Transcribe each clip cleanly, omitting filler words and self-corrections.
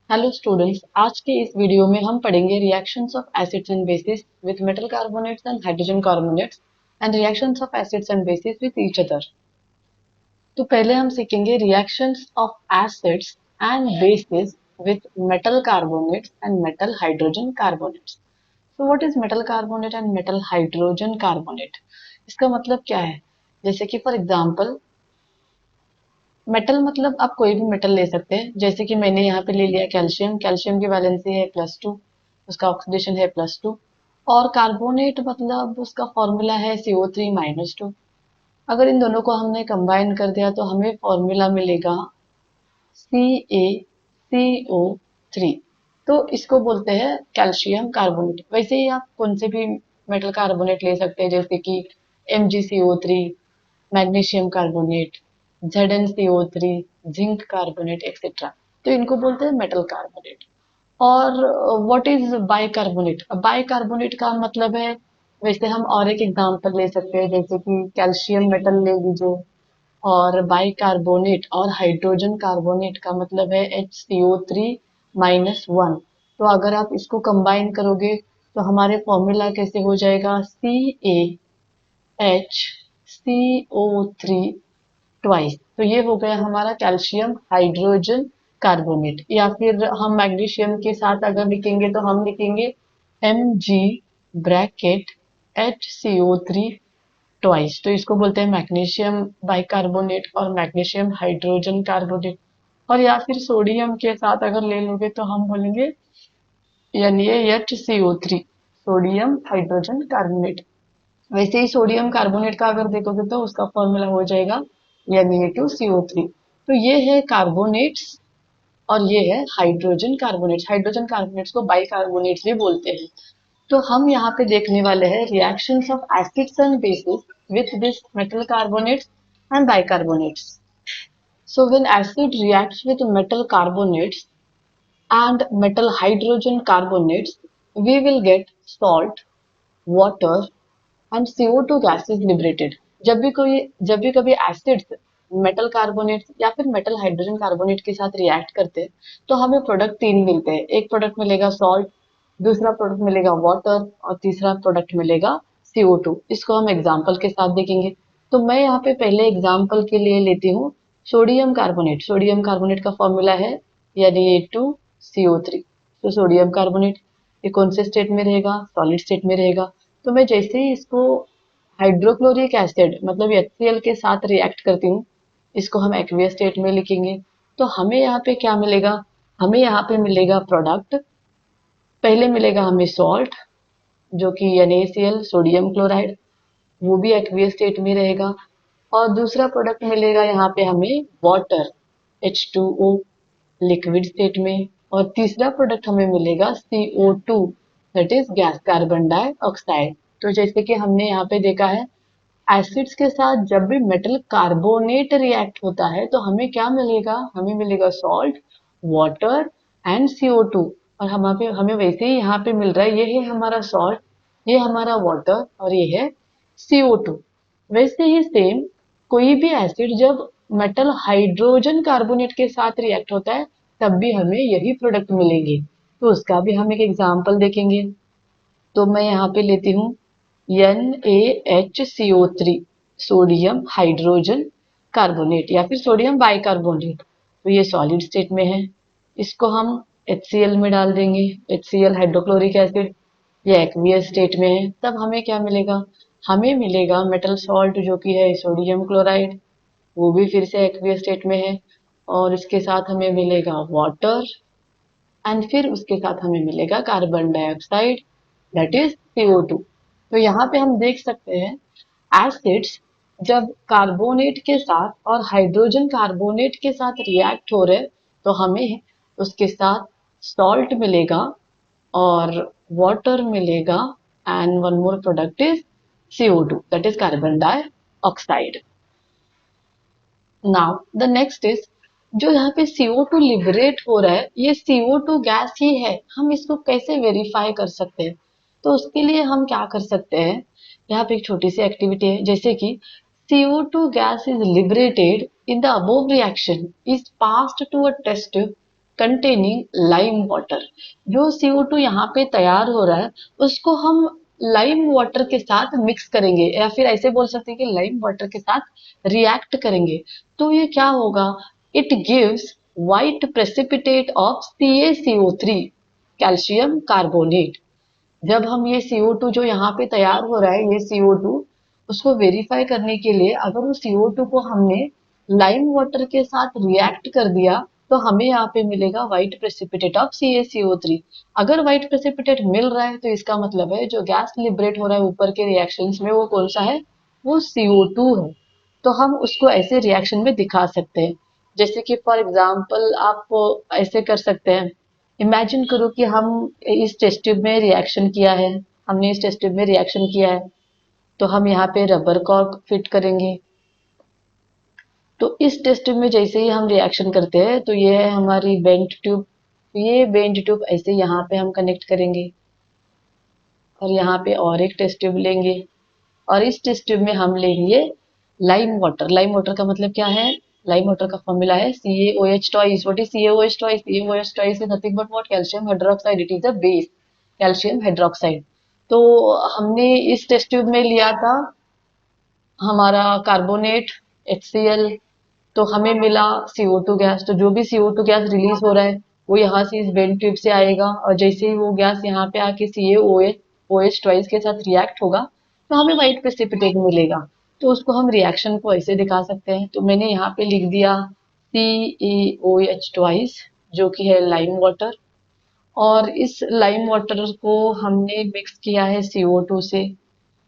Hello students, आज के इस वीडियो में हम पढ़ेंगे reactions of acids and bases with metal carbonates and hydrogen carbonates and reactions of acids and bases with each other. तो पहले हम सीखेंगे reactions of acids and bases with metal carbonates and metal hydrogen carbonates. तो what is metal carbonate and metal hydrogen carbonate? इसका मतलब क्या है? जैसे कि फॉर एग्जांपल, मेटल मतलब आप कोई भी मेटल ले सकते हैं। जैसे कि मैंने यहाँ पे ले लिया कैल्शियम। कैल्शियम की वैलेंसी है +2, उसका ऑक्सीडेशन है +2। और कार्बोनेट मतलब उसका फॉर्मूला है CO3-2। अगर इन दोनों को हमने कंबाइन कर दिया तो हमें फॉर्मूला मिलेगा CaCO3। तो इसको बोलते हैं कैल्शियम कार्बोनेट। वैसे ही आप कौन से भी मेटल कार्बोनेट ले सकते हैं, जैसे कि MgCO3, magnesium carbonate, ZnCO3, zinc carbonate etcetera. तो इनको बोलते हैं मेटल कार्बोनेट। और व्हाट इज बाइकार्बोनेट? बाइकार्बोनेट का मतलब है, वैसे हम और एक एग्जांपल ले सकते हैं, जैसे कि कैल्शियम मेटल ले लीजिए। और बाइकार्बोनेट और हाइड्रोजन कार्बोनेट का मतलब है HCO3-1। तो अगर आप इसको कंबाइन करोगे तो हमारे फॉर्मूला कैसे हो जाएगा? CaHCO3 twice. तो ये हो गया हमारा कैल्शियम हाइड्रोजन कार्बोनेट। या फिर हम मैग्नीशियम के साथ अगर लिखेंगे तो हम लिखेंगे Mg (HCO3 ट्वाइस। तो इसको बोलते हैं मैग्नीशियम बाइकार्बोनेट और मैग्नीशियम हाइड्रोजन कार्बोनेट। और या फिर सोडियम के साथ अगर ले लोगे तो हम बोलेंगे NaHCO3, सोडियम हाइड्रोजन कार्बोनेट। वैसे ही सोडियम कार्बोनेट का अगर देखोगे तो उसका फॉर्मूला हो जाएगा Na2CO3। तो ये है कार्बोनेट्स और ये है हाइड्रोजन कार्बोनेट्स। हाइड्रोजन कार्बोनेट्स को बाइकार्बोनेट्स भी बोलते हैं। तो हम यहाँ पे देखने वाले हैं reactions of acids and basis with this metal carbonates and bicarbonates. So when acid reacts with metal carbonates and metal hydrogen carbonates, we will get salt, water and CO2 gas is liberated। जब भी कभी acids metal carbonate या फिर metal hydrogen carbonate के साथ react करते हैं तो हमें प्रोडक्ट तीन मिलते हैं। एक प्रोडक्ट मिलेगा सॉल्ट, दूसरा प्रोडक्ट मिलेगा वाटर और तीसरा प्रोडक्ट मिलेगा CO2। इसको हम एग्जाम्पल के साथ देखेंगे। तो मैं यहाँ पे पहले एग्जाम्पल के लिए लेती हूँ सोडियम कार्बोनेट। सोडियम कार्बोनेट का फॉर्मूला है Na2CO3। तो सोडियम कार्बोनेट ये कौन से स्टेट में रहेगा? सॉलिड स्टेट में रहेगा। तो मैं जैसे ही इसको हाइड्रोक्लोरिक एसिड मतलब HCl के साथ रिएक्ट करती हूँ, इसको हम एक्वियस स्टेट में लिखेंगे। तो हमें यहाँ पे क्या मिलेगा? हमें यहाँ पे मिलेगा प्रोडक्ट। पहले मिलेगा हमें सॉल्ट जो कि NaCl सोडियम क्लोराइड, वो भी एक्वियस स्टेट में रहेगा। और दूसरा प्रोडक्ट मिलेगा यहाँ पे हमें वाटर H2O लिक्विड स्टेट में। और तीसरा प्रोडक्ट हमें मिलेगा CO2 that is gas, carbon dioxide. तो जैसे कि हमने यहाँ पे देखा है, एसिड्स के साथ जब भी मेटल कार्बोनेट रिएक्ट होता है तो हमें क्या मिलेगा? हमें मिलेगा सॉल्ट, वाटर एंड CO2। और हमें वैसे ही यहाँ पे मिल रहा है, ये है हमारा सॉल्ट, ये हमारा वाटर और ये है CO2। वैसे ही सेम कोई भी एसिड जब मेटल हाइड्रोजन कार्बोनेट के साथ रिएक्ट होता है तब भी हमें यही प्रोडक्ट मिलेंगे। तो उसका भी हम एक एग्जाम्पल देखेंगे। तो मैं यहाँ पे लेती हूँ NaHCO3, सोडियम हाइड्रोजन कार्बोनेट या फिर सोडियम बाइकार्बोनेट। तो ये सॉलिड स्टेट में है। इसको हम HCl में डाल देंगे, HCl हाइड्रोक्लोरिक एसिड। ये एक्वियस स्टेट में है। तब हमें क्या मिलेगा? हमें मिलेगा मेटल सॉल्ट जो कि है सोडियम क्लोराइड, वो भी फिर से एक्वियस स्टेट में है। और इसके साथ हमें मिलेगा वाटर एंड फिर उसके साथ हमें मिलेगा carbon dioxide that is CO2। तो यहाँ पे हम देख सकते हैं एसिड्स जब कार्बोनेट के साथ और हाइड्रोजन कार्बोनेट के साथ रिएक्ट हो रहे तो हमें उसके साथ सॉल्ट मिलेगा और वाटर मिलेगा and one more product is CO2 that is carbon dioxide. Now the next is, जो यहाँ पे CO2 लिबरेट हो रहा है ये CO2 गैस ही है। हम इसको कैसे वेरीफाई कर सकते हैं? तो उसके लिए हम क्या कर सकते हैं, यहाँ पे एक छोटी सी एक्टिविटी है। जैसे कि CO2 gas is liberated in the above reaction is passed to a test tube containing lime water. जो CO2 यहाँ पे तैयार हो रहा है उसको हम लाइम वाटर के साथ मिक्स करेंगे, या फिर ऐसे बोल सकते हैं कि लाइम वाटर के साथ रिएक्ट करेंगे। तो ये क्या होगा, it gives white precipitate of CaCO3, calcium carbonate. जब हम ये CO2 जो यहाँ पे तैयार हो रहा है, ये CO2 उसको वेरीफाई करने के लिए अगर उस CO2 को हमने लाइम वाटर के साथ रिएक्ट कर दिया तो हमें यहाँ पे मिलेगा व्हाइट प्रेसिपिटेट ऑफ CaCO3। अगर व्हाइट प्रेसिपिटेट मिल रहा है तो इसका मतलब है जो गैस लिबरेट हो रहा है ऊपर के रिएक्शंस में वो कौन सा है, वो CO2 है। तो हम उसको ऐसे रिएक्शन में दिखा सकते हैं। जैसे कि फॉर एग्जाम्पल आप ऐसे कर सकते हैं, इमेजिन करो कि हम इस टेस्ट ट्यूब में रिएक्शन किया है, हमने इस टेस्ट ट्यूब में रिएक्शन किया है, तो हम यहाँ पे रबर कॉर्क फिट करेंगे। तो इस टेस्ट ट्यूब में जैसे ही हम रिएक्शन करते हैं तो ये है हमारी बेंट ट्यूब। ये बेंट ट्यूब ऐसे यहाँ पे हम कनेक्ट करेंगे और यहाँ पे और एक टेस्ट ट्यूब लेंगे और इस टेस्ट ट्यूब में हम लेंगे लाइम वाटर। लाइम वाटर का मतलब क्या है, लाइम वाटर का फॉर्मूला है CaOH twice। What is CaOH twice? CaOH twice is nothing but what? Calcium hydroxide. It is a base, calcium hydroxide. तो हमने इस टेस्ट ट्यूब में लिया था हमारा कार्बोनेट HCl, तो हमें मिला CO2 गैस। तो जो भी CO2 गैस रिलीज हो रहा है वो यहाँ से इस बेंट ट्यूब से आएगा और जैसे ही वो गैस यहाँ पे आके CaOH ट्वाइस के साथ रिएक्ट होगा तो हमें व्हाइट प्रेसिपिटेट मिलेगा। तो उसको हम रिएक्शन को ऐसे दिखा सकते हैं। तो मैंने यहाँ पे लिख दिया CaOH ट्वाइस जो कि है लाइम वाटर, और इस लाइम वाटर को हमने मिक्स किया है CO2 से,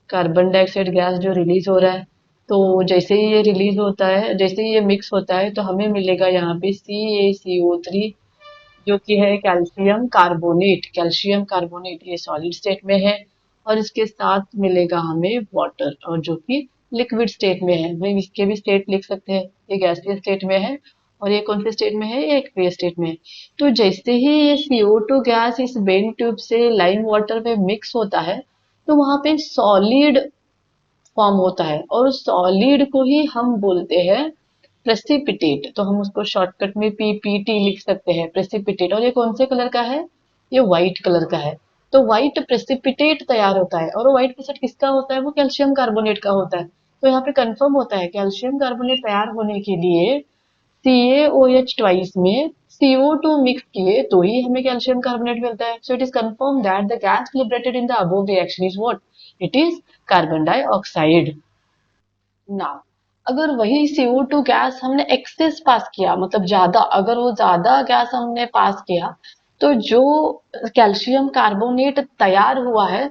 कार्बन डाइऑक्साइड गैस जो रिलीज हो रहा है। तो जैसे ही ये रिलीज होता है, जैसे ही ये मिक्स होता है तो हमें मिलेगा यहाँ पे CaCO3 जो कि है कैल्शियम कार्बोनेट। कैल्शियम कार्बोनेट ये सॉलिड स्टेट में है और इसके साथ मिलेगा हमें वाटर, और जो कि लिक्विड स्टेट में है। भाई इसके भी स्टेट लिख सकते हैं, ये गैसीय स्टेट में है और ये कौन से स्टेट में है, ये एक्वियस स्टेट में है। तो जैसे ही ये CO2 गैस इस बेंड ट्यूब से लाइम वाटर में मिक्स होता है तो वहां पे सॉलिड फॉर्म होता है और उस सॉलिड को ही हम बोलते हैं प्रेसिपिटेट। तो हम उसको शॉर्टकट में PPT लिख सकते हैं, प्रेसिपिटेट। और ये कौन से कलर का है, ये व्हाइट कलर का है। तो व्हाइट प्रेसिपिटेट तैयार होता है और वो व्हाइट प्रेसिपिटेट किसका होता है, वो कैल्शियम कार्बोनेट का होता है। तो यहाँ पे कंफर्म होता है कैल्शियम कार्बोनेट तैयार होने के लिए CaOH ट्वाइस में CO2 मिक्स किए तो ही हमें कैल्शियम कार्बोनेट मिलता है। So it is confirm that the gas liberated in the above reaction is what, it is carbon dioxide. Now अगर वही CO2 गैस हमने एक्सेस पास किया, मतलब ज्यादा, अगर वो ज्यादा गैस हमने पास किया तो जो कैल्शियम कार्बोनेट तैयार हुआ है,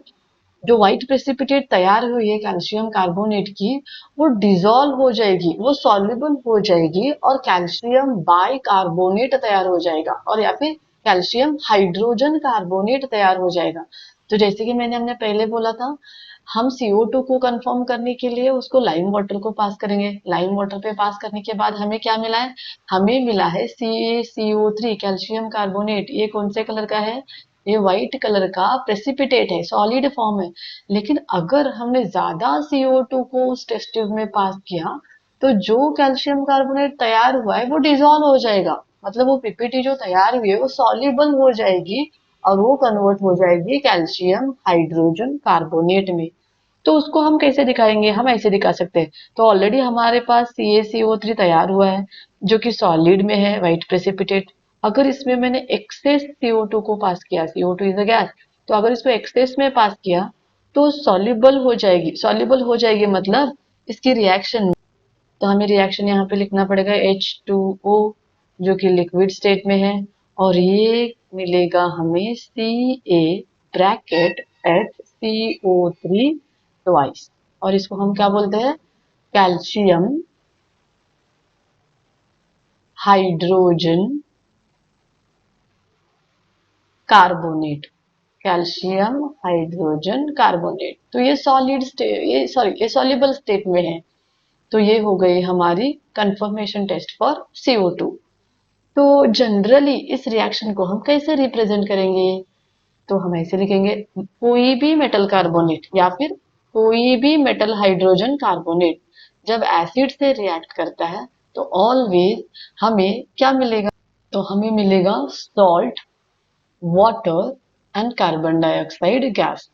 जो व्हाइट प्रेसिपिटेट तैयार हुई है कैल्शियम कार्बोनेट की, वो डिसॉल्व हो जाएगी, वो सॉल्युबल हो जाएगी और कैल्शियम बाई कार्बोनेट तैयार हो जाएगा और या फिर कैल्शियम हाइड्रोजन कार्बोनेट तैयार हो जाएगा। तो जैसे कि मैंने हमने पहले बोला था, हम CO2 को कंफर्म करने के लिए उसको लाइम वाटर को पास करेंगे। लाइम वाटर पे पास करने के बाद हमें क्या मिला है, हमें मिला है CaCO3 कैल्शियम कार्बोनेट। ये कौन से कलर का है, ये व्हाइट कलर का प्रेसिपिटेट है, सॉलिड फॉर्म है। लेकिन अगर हमने ज्यादा CO2 को उस टेस्ट ट्यूब में पास किया तो जो कैल्शियम कार्बोनेट तैयार हुआ है वो डिसॉल्व हो जाएगा, मतलब वो PPT जो तैयार हुई है वो सॉल्युबल हो जाएगी और वो कन्वर्ट हो जाएगी कैल्शियम हाइड्रोजन कार्बोनेट में। तो उसको हम कैसे दिखाएंगे, हम ऐसे दिखा सकते हैं। तो ऑलरेडी हमारे पास CaCO3 तैयार हुआ है जो कि सॉलिड में है, व्हाइट प्रेसिपिटेट। अगर इसमें मैंने एक्सेस CO2 को पास किया, CO2 इज अ गैस, तो अगर इसको एक्सेस में पास किया तो सॉल्युबल हो जाएगी। सॉल्युबल हो जाएगी मतलब इसकी रिएक्शन, तो हमें रिएक्शन यहाँ पे लिखना पड़ेगा H2O जो कि लिक्विड स्टेट में है, और ये मिलेगा हमें Ca ब्रैकेट HCO3 ट्वाइस, और इसको हम क्या बोलते हैं, calcium hydrogen carbonate. Calcium hydrogen carbonate, तो ये सॉलिड स्टेट, ये सॉरी ये सॉल्युबल स्टेट में है। तो ये हो गई हमारी कंफर्मेशन टेस्ट फॉर CO2। तो जनरली इस रिएक्शन को हम कैसे रिप्रेजेंट करेंगे, तो हम ऐसे लिखेंगे, कोई भी मेटल कार्बोनेट या फिर कोई भी मेटल हाइड्रोजन कार्बोनेट जब एसिड से रिएक्ट करता है तो ऑलवेज हमें क्या मिलेगा, तो हमें मिलेगा salt, water and carbon dioxide gas.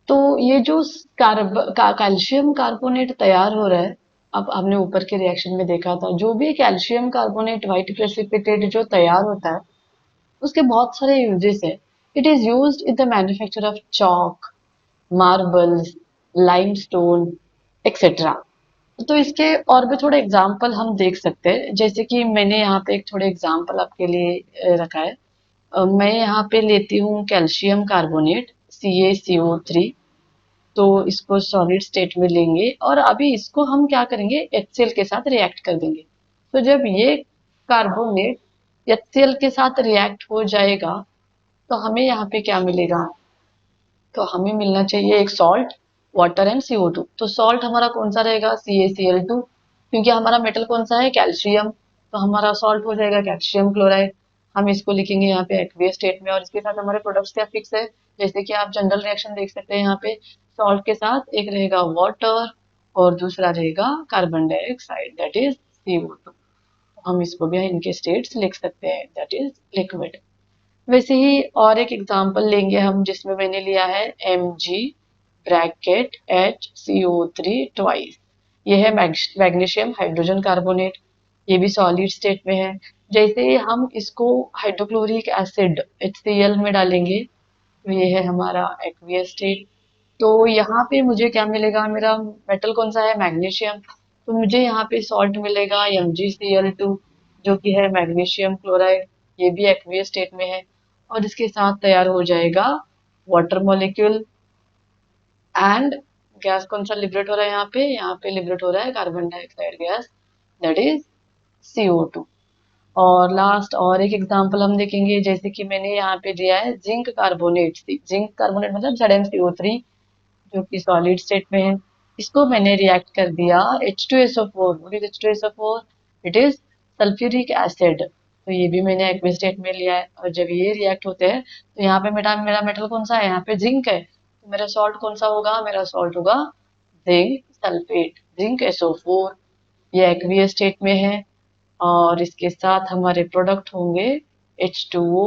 तो ये जो कैल्शियम कार्बोनेट तैयार हो रहा है, अब हमने ऊपर के रिएक्शन में देखा था, जो भी कैल्शियम कार्बोनेट व्हाइट प्रेसिपिटेट जो तैयार होता है उसके बहुत सारे यूजेस है। It is used in the manufacture of chalk, marbles, limestone etcetera. तो इसके और भी थोड़े एग्जाम्पल हम देख सकते हैं, जैसे कि मैंने यहाँ पे एक थोड़े एग्जाम्पल आपके लिए रखा है। मैं यहाँ पे लेती हूँ कैल्शियम कार्बोनेट CaCO3। तो इसको सॉलिड स्टेट में लेंगे और अभी इसको हम क्या करेंगे, HCl के साथ रिएक्ट कर देंगे। तो जब ये कार्बोनेट HCl के साथ रिएक्ट हो जाएगा तो हमें यहाँ पे क्या मिलेगा, तो हमें मिलना चाहिए एक सॉल्ट, वाटर एंड CO2। तो सॉल्ट हमारा कौन सा रहेगा, CaCl2, क्योंकि हमारा मेटल कौन सा है, कैल्शियम। तो हमारा सॉल्ट हो जाएगा कैल्शियम क्लोराइड। हम इसको लिखेंगे यहाँ पे एक्वियस स्टेट में, और इसके साथ हमारे प्रोडक्ट्स क्या फिक्स है, जैसे कि आप जनरल रिएक्शन देख सकते हैं यहाँ पे, सॉल्ट के साथ एक रहेगा वाटर और दूसरा रहेगा carbon dioxide, that is CO2। हम इसको भी इनके स्टेट्स लिख सकते हैं, दैट इज लिक्विड। वैसे ही और एक एग्जांपल लेंगे हम, जिसमें मैंने लिया है Mg ब्रैकेट HCO3 ट्वाइस। ये है मैग्नीशियम हाइड्रोजन कार्बोनेट, ये भी सॉलिड स्टेट में है। जैसे ही हम इसको हाइड्रोक्लोरिक एसिड HCl में डालेंगे तो ये है हमारा एक्वियस स्टेट। तो यहाँ पे मुझे क्या मिलेगा, मेरा मेटल कौन सा है, मैग्नीशियम। तो मुझे यहाँ पे सॉल्ट मिलेगा MgCl2, जो कि है मैग्नीशियम क्लोराइड, ये भी एक्वियस स्टेट में है। और इसके साथ तैयार हो जाएगा वाटर मॉलिक्यूल एंड गैस कौन सा लिबरेट हो रहा है, यहाँ पे लिबरेट हो रहा है carbon dioxide gas, that is CO2। और लास्ट और एक एग्जांपल हम देखेंगे, जैसे कि मैंने यहाँ पे दिया है जिंक कार्बोनेट। जिंक कार्बोनेट मतलब ZnCO3, जो कि सॉलिड स्टेट में है। इसको मैंने रिएक्ट कर दिया H2SO4। What is H2SO4? It is sulphuric acid. तो ये भी मैंने एक्वियस स्टेट में लिया है, और जब ये रिएक्ट होते हैं तो यहाँ पे मेरा मेटल कौन सा है, यहाँ पे जिंक है। तो मेरा सॉल्ट कौन सा होगा, मेरा सॉल्ट होगा जिंक सल्फेट, जिंक SO4। ये एक्वियस स्टेट में है, और इसके साथ हमारे प्रोडक्ट होंगे H2O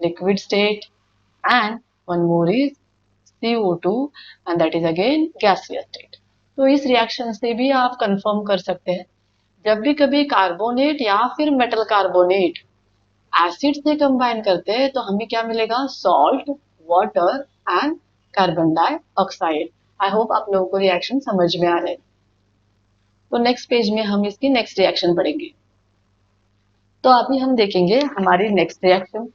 liquid state and one more is CO2 and that is again gaseous state. तो इस रिएक्शन से भी आप कंफर्म कर सकते हैं, जब भी कभी कार्बोनेट या फिर मेटल कार्बोनेट एसिड से कंबाइन करते हैं तो हमें क्या मिलेगा, salt, water and carbon dioxide. I hope आप लोगों को रिएक्शन समझ में आ रहे हैं। तो नेक्स्ट पेज में हम इसकी नेक्स्ट रिएक्शन पढ़ेंगे। तो अभी हम देखेंगे हमारी next reaction,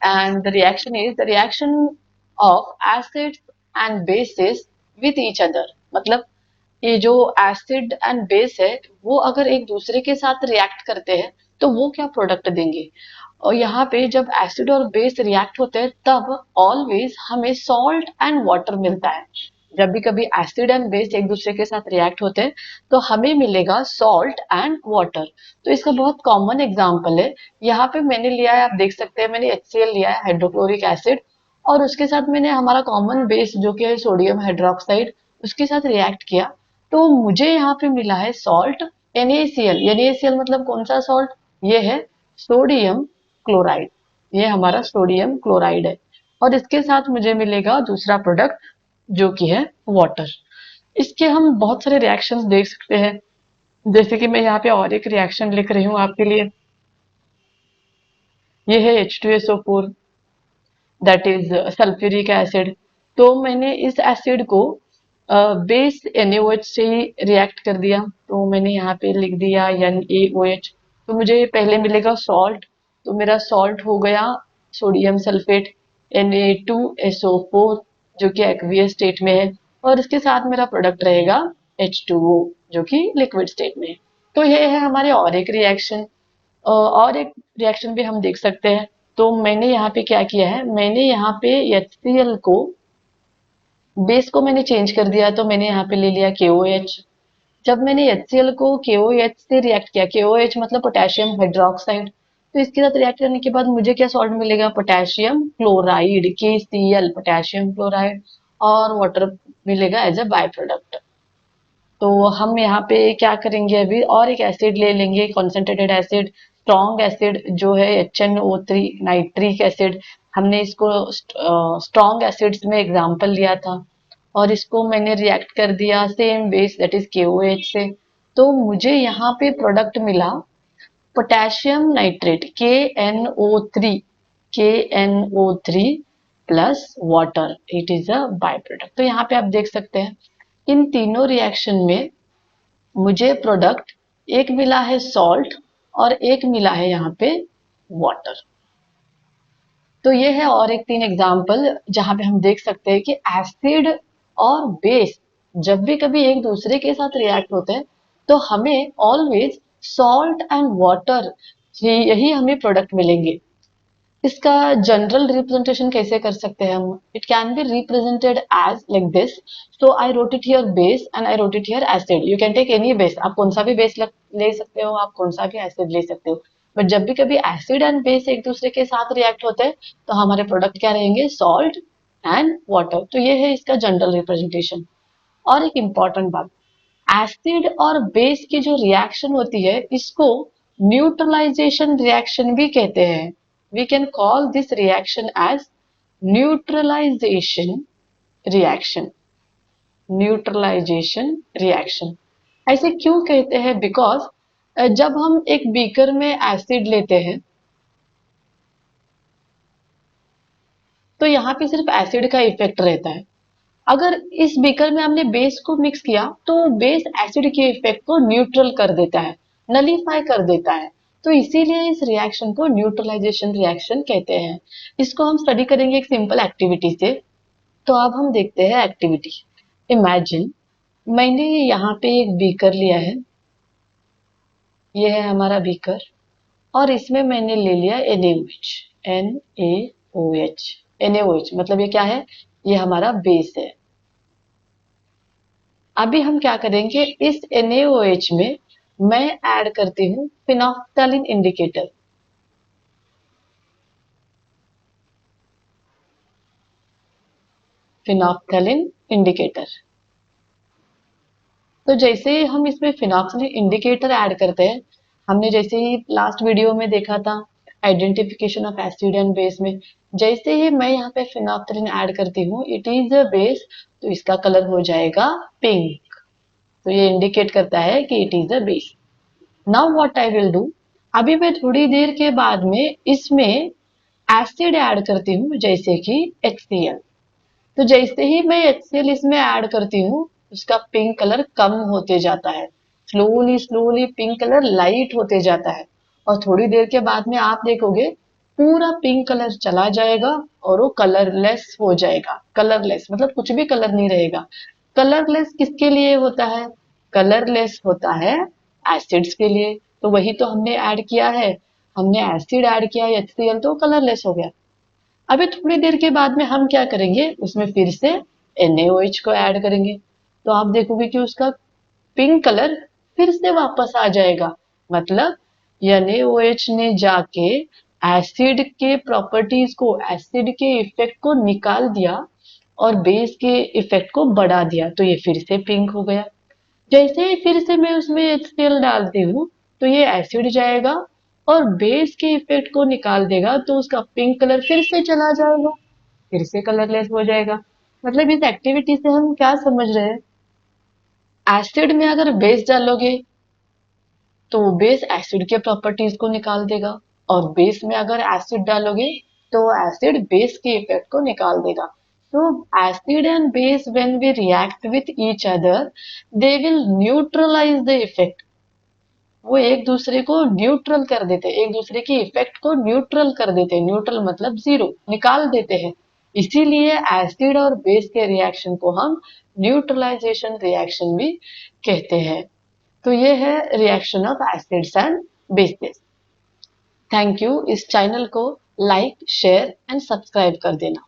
and the reaction is the reaction of acids and basis with each other. मतलब ये जो एसिड एंड बेस है वो अगर एक दूसरे के साथ रिएक्ट करते हैं तो वो क्या प्रोडक्ट देंगे। और यहाँ पे जब एसिड और बेस रिएक्ट होते हैं तब ऑलवेज हमें सॉल्ट एंड वाटर मिलता है। जब भी कभी एसिड एंड बेस एक दूसरे के साथ रिएक्ट होते हैं तो हमें मिलेगा सॉल्ट एंड वाटर। तो इसका बहुत कॉमन एग्जांपल है, यहाँ पे मैंने लिया है, आप देख सकते हैं मैंने HCl लिया है, हाइड्रोक्लोरिक एसिड, और उसके साथ मैंने हमारा कॉमन बेस जो कि है सोडियम हाइड्रोक्साइड, उसके साथ रिएक्ट किया। तो मुझे यहाँ पे मिला है सॉल्ट NaCl। NaCl मतलब कौन सा सॉल्ट, ये है सोडियम क्लोराइड, ये हमारा सोडियम क्लोराइड है। और इसके साथ मुझे मिलेगा दूसरा प्रोडक्ट जो कि है वाटर। इसके हम बहुत सारे रिएक्शंस देख सकते हैं, जैसे कि मैं यहाँ पे और एक रिएक्शन लिख रही हूँ आपके लिए। ये है H2SO4, that is sulphuric acid. तो मैंने इस एसिड को बेस NaOH से ही रिएक्ट कर दिया, तो मैंने यहाँ पे लिख दिया NaOH। तो मुझे पहले मिलेगा सॉल्ट, तो मेरा सॉल्ट हो गया सोडियम सल्फेट Na2SO4, जो कि एक्वियस स्टेट में है, और इसके साथ मेरा प्रोडक्ट रहेगा H2O, जो कि लिक्विड स्टेट में है। तो ये है हमारे और एक रिएक्शन। और एक रिएक्शन भी हम देख सकते हैं। तो मैंने यहाँ पे क्या किया है, मैंने यहाँ पे HCl को, बेस को मैंने चेंज कर दिया, तो मैंने यहाँ पे ले लिया KOH। जब मैंने HCl को KOH से रिएक्ट किया, KOH मतलब पोटेशियम हाइड्रोक्साइड, तो इसके साथ रिएक्ट करने के बाद मुझे क्या सॉल्ट मिलेगा, potassium chloride, KCl, potassium chloride, और वाटर मिलेगा एज अ बाय प्रोडक्ट। तो हम यहाँ पे क्या करेंगे, अभी और एक एसिड ले लेंगे, कॉन्सेंट्रेटेड एसिड, स्ट्रॉन्ग एसिड जो है HNO3 नाइट्रिक एसिड, हमने इसको स्ट्रॉन्ग एसिड्स में एग्जांपल लिया था और इसको मैंने रिएक्ट कर दिया same base that is KOH से, तो मुझे यहाँ पे प्रोडक्ट मिला potassium nitrate KNO3, KNO3 plus water, it is a by product. तो यहाँ पे आप देख सकते हैं इन तीनों रिएक्शन में मुझे प्रोडक्ट एक मिला है सॉल्ट और एक मिला है यहाँ पे वाटर। तो ये है और एक 3 एग्जाम्पल जहां पे हम देख सकते हैं कि एसिड और बेस जब भी कभी एक दूसरे के साथ रिएक्ट होते हैं तो हमें ऑलवेज सॉल्ट एंड वाटर यही हमें प्रोडक्ट मिलेंगे। इसका जनरल रिप्रेजेंटेशन कैसे कर सकते हैं हम? It can be represented as like this. So I wrote it here base and I wrote it here acid. You can take any base, आप कौन सा भी बेस ले सकते हो, आप कौन सा भी एसिड ले सकते हो। बट जब भी कभी एसिड एंड बेस एक दूसरे के साथ रिएक्ट होते हैं तो हमारे प्रोडक्ट क्या रहेंगे? Salt and water. तो ये है इसका जनरल रिप्रेजेंटेशन। और एक इंपॉर्टेंट बात, एसिड और बेस की जो रिएक्शन होती है इसको न्यूट्रलाइजेशन रिएक्शन भी कहते हैं। We can call this reaction as neutralization reaction. Neutralization reaction ऐसे क्यों कहते हैं? बिकॉज जब हम एक बीकर में एसिड लेते हैं तो यहाँ पे सिर्फ एसिड का इफेक्ट रहता है। अगर इस बीकर में हमने बेस को मिक्स किया तो बेस एसिड के इफेक्ट को न्यूट्रल कर देता है, नलीफाई कर देता है। तो इसीलिए इस रिएक्शन को न्यूट्रलाइजेशन रिएक्शन कहते हैं। इसको हम स्टडी करेंगे एक सिंपल एक्टिविटी से। तो अब हम देखते हैं एक्टिविटी। इमेजिन मैंने यहाँ पे एक बीकर लिया है, ये है हमारा बीकर, और इसमें मैंने ले लिया NaOH। NaOH, NaOH मतलब ये क्या है? ये हमारा बेस है। अभी हम क्या करेंगे, इस NaOH में मैं ऐड करती हूँ फिनोफ्थैलिन इंडिकेटर। Phenolphthalein indicator. तो जैसे ही हम इसमें फिनोक्सिलिन इंडिकेटर ऐड करते हैं, हमने जैसे ही लास्ट वीडियो में देखा था identification of acid and base में, जैसे ही मैं यहाँ पे फिनोक्सिलिन ऐड करती हूँ इट इज अ बेस, तो इसका कलर हो जाएगा पिंक। तो ये इंडिकेट करता है कि it is a base. Now what I will do, अभी मैं थोड़ी देर के बाद में इसमें एसिड ऐड करती हूँ जैसे कि HCl। तो जैसे ही मैं HCl इसमें ऐड करती हूँ उसका पिंक कलर कम होते जाता है, slowly slowly pink colour light होते जाता है, और थोड़ी देर के बाद में आप देखोगे पूरा पिंक कलर चला जाएगा और वो कलरलेस हो जाएगा। कलरलेस मतलब कुछ भी कलर नहीं रहेगा। कलरलेस किसके लिए होता है? कलरलेस होता है एसिड्स के लिए। तो वही तो हमने ऐड किया है, हमने एसिड ऐड किया HCl, तो कलरलेस हो गया। अभी थोड़ी देर के बाद में हम क्या करेंगे, उसमें फिर से NaOH को ऐड करेंगे, तो आप देखोगे कि उसका पिंक कलर फिर से वापस आ जाएगा। मतलब NaOH ने जाके एसिड के प्रॉपर्टीज को, एसिड के इफेक्ट को निकाल दिया और बेस के इफेक्ट को बढ़ा दिया, तो ये फिर से पिंक हो गया। जैसे ही फिर से मैं उसमें HCl डालती हूँ तो ये एसिड जाएगा और बेस के इफेक्ट को निकाल देगा, तो उसका पिंक कलर फिर से चला जाएगा, फिर से कलरलेस हो जाएगा। मतलब इस एक्टिविटी से हम क्या समझ रहे हैं, एसिड में अगर बेस डालोगे तो बेस एसिड के प्रॉपर्टीज को निकाल देगा, और बेस में अगर एसिड डालोगे तो एसिड बेस के इफेक्ट को निकाल देगा। So acid and base when we react with each other, they will neutralize the effect. वो एक दूसरे को न्यूट्रल कर देते हैं, एक दूसरे की इफेक्ट को न्यूट्रल कर देते हैं। न्यूट्रल मतलब जीरो, निकाल देते हैं। इसीलिए एसिड और बेस के रिएक्शन को हम न्यूट्रलाइजेशन रिएक्शन भी कहते हैं। तो ये है reaction of acids and bases. Thank you. इस चैनल को लाइक, शेयर एंड सब्सक्राइब कर देना।